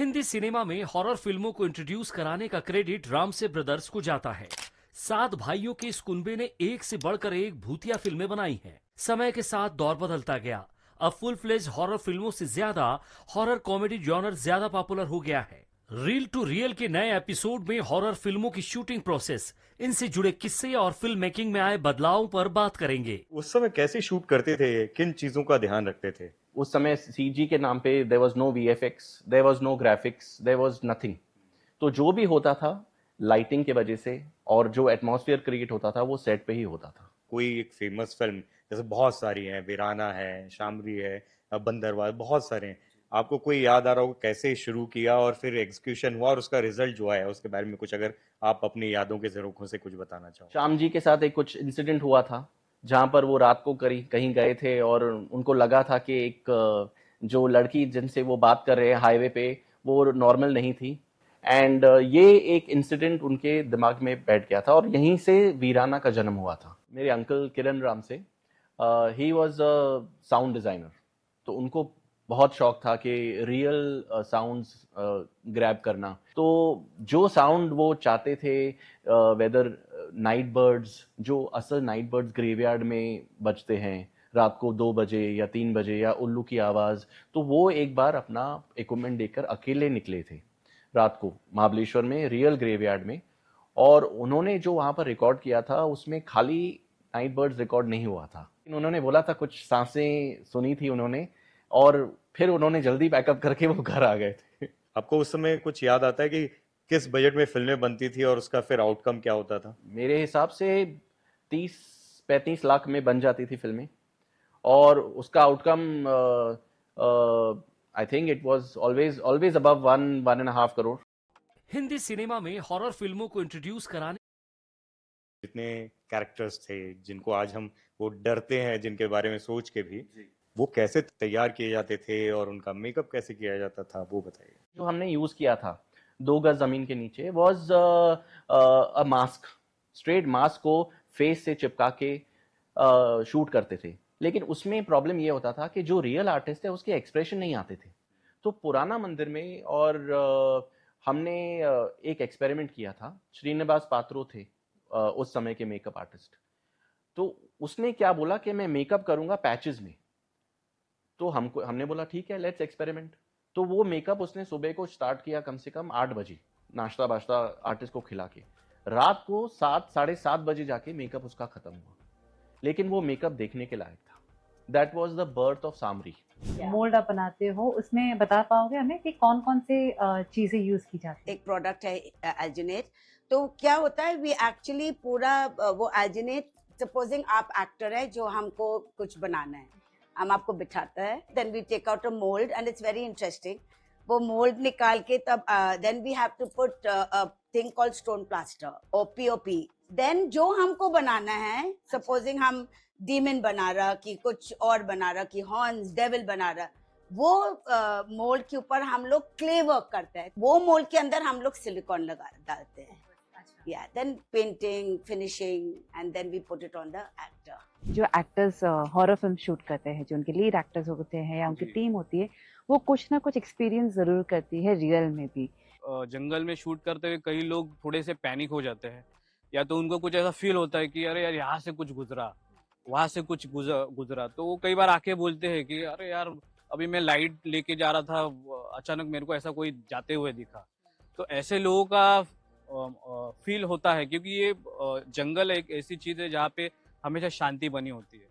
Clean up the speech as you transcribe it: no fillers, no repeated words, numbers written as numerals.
Hindi cinema में horror फिल्मों को इंट्रोड्यूस कराने का क्रेडिट रामसे ब्रदर्स को जाता है। 7 भाइयों के इस कुनबे ने एक से बढ़कर एक भूतिया फिल्में बनाई हैं। समय के साथ दौर बदलता गया। अब फुल फ्लेज हॉरर फिल्मों से ज्यादा हॉरर कॉमेडी जॉनर ज्यादा पॉपुलर हो गया है। रील टू रियल के नए एपिसोड में हॉरर फिल्मों की शूटिंग प्रोसेस, इनसे जुड़े किस्से और फिल्म मेकिंग में आए बदलावों पर बात करेंगे। उस समय कैसे शूट करते थे, किन चीजों का ध्यान रखते थे? उस समय सीजी के नाम पे there was no VFX, there was no graphics, there was nothing. तो जो भी होता था लाइटिंग के वजह से, और जो एटमॉस्फेयर क्रिएट होता था वो सेट पे ही होता था। कोई एक फेमस फिल्म, जैसे बहुत सारी हैं, वीराना है, शामरी है, बंदरवाल, बहुत सारे हैं, आपको कोई याद आ रहा हो कैसे शुरू किया और फिर एग्जीक्यूशन हुआ और उसका रिजल्ट जो आया उसके बारे में कुछ, अगर आप अपनी यादों के झरोखों से कुछ बताना चाहो? श्याम जी के साथ एक कुछ इंसिडेंट हुआ था जहां पर वो रात को कहीं गए थे और उनको लगा था कि एक जो लड़की जिनसे वो बात कर रहे हैं हाईवे पे वो नॉर्मल नहीं थी। एंड ये एक इंसिडेंट उनके दिमाग में बैठ गया था और यहीं से वीराना का जन्म हुआ था। मेरे अंकल किरण राम से, he was a sound designer, तो उनको बहुत शौक था कि रियल साउंड्स ग्रैब करना। तो जो साउंड वो चाहते थे, वेदर नाइट बर्ड्स, जो असल नाइट बर्ड्स ग्रेवयार्ड में बजते हैं रात को 2 बजे या 3 बजे, या उल्लू की आवाज़, तो वो एक बार अपना इक्विपमेंट लेकर अकेले निकले थे रात को महाबलेश्वर में रियल ग्रेवयार्ड में। और उन्होंने जो वहाँ पर रिकॉर्ड किया था उसमें खाली नाइट बर्ड्स रिकॉर्ड नहीं हुआ था, उन्होंने बोला था कुछ सांसें सुनी थी उन्होंने, और फिर उन्होंने जल्दी बैकअप करके वो घर आ गए थे। आपको उस समय कुछ याद आता है कि किस बजट में फिल्में बनती थी और उसका फिर आउटकम क्या होता था? मेरे हिसाब से 30-35 लाख में बन जाती थी फिल्में, और उसका outcome I think it was always above 1.5 crore. Hindi cinema में हॉरर फिल्मों को इंट्रोड्यूस कराने जितने कैरेक्टर्स थे जिनको आज हम वो डरते हैं, जिनके बारे में सोच के भी, वो कैसे तैयार किए जाते थे और उनका मेकअप कैसे किया जाता था, वो बताइए। जो हमने यूज किया था 2 गज जमीन के नीचे was a mask, straight mask को फेस से चिपका के शूट करते थे। लेकिन उसमें प्रॉब्लम ये होता था कि जो रियल आर्टिस्ट है उसके एक्सप्रेशन नहीं आते थे। तो पुराना मंदिर में और हमने एक एक्सपेरिमेंट किया था। श्रीनिवास पात्रो थे उस समय के मेकअप आर्टिस्ट। तो उसने क्या बोला कि मैं मेकअप करूंगा पैचेस में। तो हमने बोला ठीक है, लेट्स एक्सपेरिमेंट। तो वो मेकअप उसने सुबह को स्टार्ट किया कम से कम 8 बजे, नाश्ता वाश्ता आर्टिस्ट को खिला के। रात को 7-7:30 बजे जाके मेकअप उसका खत्म हुआ, लेकिन वो मेकअप देखने के लायक था। That was the birth of Samri. Mould आप बनाते हो, उसमें बता पाओगे हमें कि कौन कौन से चीजें यूज की जाती है? एक प्रोडक्ट है एल्जिनेट। तो क्या होता है, वी एक्चुअली पूरा वो एल्जिनेट, सपोजिंग आप एक्टर है जो हमको कुछ बनाना है, हम आपको बिठाता है, then we take out a mould and it's very interesting. वो मोल्ड निकाल के तब then we have to put a thing called stone plaster और पीओपी। देन जो हमको बनाना है, सपोजिंग हम डीमन बना रहा कि कुछ और बना रहा कि हॉर्न्स डेविल बना रहा, वो मोल्ड के ऊपर हम लोग क्ले वर्क करते हैं। वो मोल्ड के अंदर हम लोग सिलिकॉन लगा डालते हैं, या then painting, finishing, and then we put it on the actor. जो एक्टर्स हॉरर फिल्म शूट करते हैं, जो उनके लीड एक्टर्स होते हैं या उनकी टीम होती है, वो कुछ ना कुछ एक्सपीरियंस जरूर करती है रियल में भी। जंगल में शूट करते हुए कई लोग थोड़े से पैनिक हो जाते हैं, या तो उनको कुछ ऐसा फील होता है कि अरे यार यहाँ से कुछ गुजरा, वहां से कुछ गुजरा, तो वो कई बार आके बोलते हैं कि अरे यार अभी मैं लाइट लेके जा रहा था, अचानक मेरे को ऐसा कोई जाते हुए दिखा। तो ऐसे लोगों का फील होता है, क्योंकि ये जंगल एक ऐसी चीज है जहाँ पे हमेशा शांति बनी होती है।